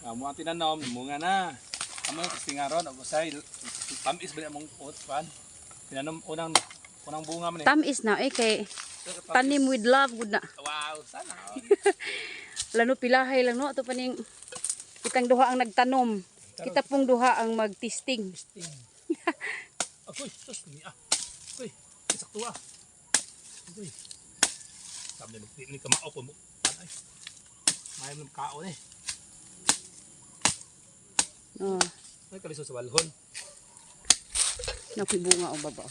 Amo ang tinanom, munga na. Amo yung kastingaron, usay tamis ba mong pan. Tinanom unang bunga man eh. Tamis na kay tanim with love gud na. Wow, sana. Lalo pilahay lang no ato paning kitang duha ang nagtanom. Kita pong duha ang mag-testing. Agoy, sus ni ah. Agoy, sakto ah. Agoy. Sabi ni kamao ko mo. Ay. Mayroon ng kaon eh. Oh, Ay kaliso sa balhon. nakibunga o baba.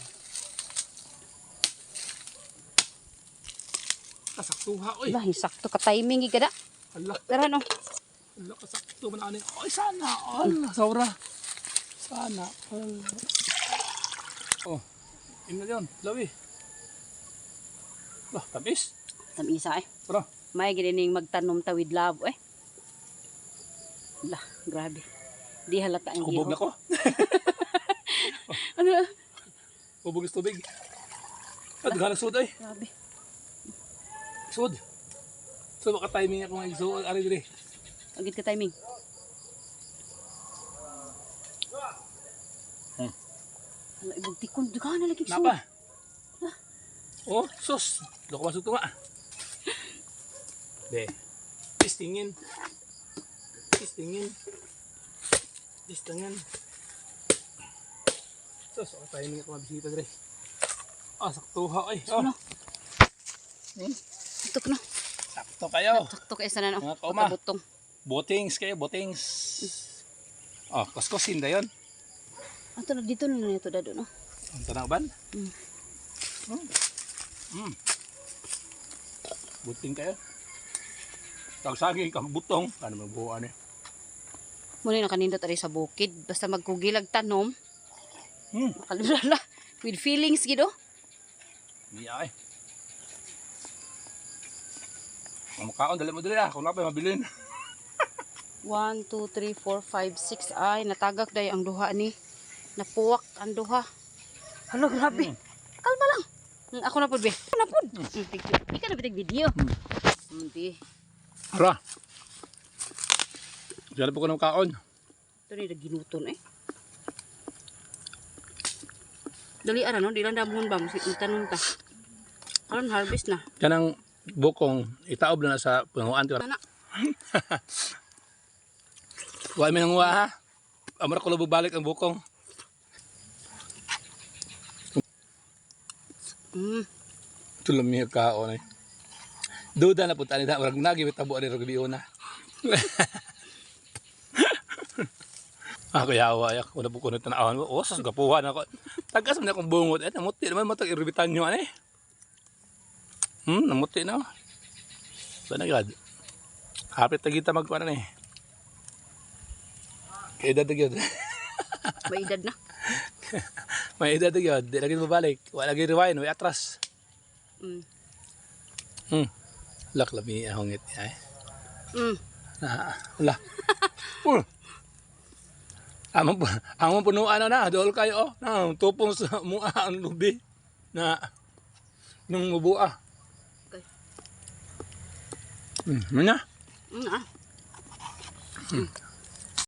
Kasaktuha oy. Lah, sakto ka timing gid kada. Hala, Tara no. hala kasakto man ani. Oy sana. Hala, saura. Sana. Oh. Ina yon, lawi. Lah, tamis. Tamisa Bro. May gid ning magtanom ta with love Lah, grabe. Di halata ang Hubog na ko. Ano? Hubog is tubig. At galang sud ay. Grabe. Sud. So baka timing ako nga so ari dire. Agit ka timing. Hala, ibugtikon duga na lagi Napa? Oh, sus. Doko masuk tunga. De. Tistingin. Tistingin. Tistingin. Sus, ako timing ako mabisita dire. Ah, saktuha ay. Oh. Ano? Tuk no. Sakto kayo. Tuk isa na no. Mga kauma. Butong. Botings kayo, botings. Oh, kuskosin da yon. Ato na dito na ito dado no. Ang tanang ban? Buting kayo. Tagsaging kang butong. Ano magbuuan eh. Muna nakanindot ari sa bukid. Basta magkugilag tanom. Makalala. With feelings gido. Hindi ay. Ang makaon, dali mo dali ah. Kung napay mabilin. 1, 2, 3, 4, 5, 6. Ay, natagak dahi ang duha ni. Napuwak ang duha. Hala, grabe. Kalma lang. Ako na po, be. Ako na po. Ika na bitig video. Hindi. Hara. Dali po ko ng kaon. Ito rin, ginuton Dali ara no, di lang damon ba? Tanong ta. Karon harvest na. Kanang bukong itaob na sa panguan. Ana. Huwag may nanguha ha. Amara ko lubog balik ang bukong. Tulong niya kaon eh. Duda na po tani na. Marag nagi may tabo ni Rogelio na. Ako yawa ayak. Wala po ko na tanawan mo. Oh, gapuhan ako. Tagas mo na akong bungot. Namuti naman matag iribitan nyo. Ano eh. Namuti na. Saan na gad? Hapit na kita magkuhan na eh. Kaya edad na gyud. May edad na. May edad na gyud. Di lagi babalik. Wala lagi rewind. May atras. Laklami ahongit niya eh. Wala. Among punuan na. Dool kayo. Tupong sa mua ang lubi. Na nung mabua. Okay. Mana?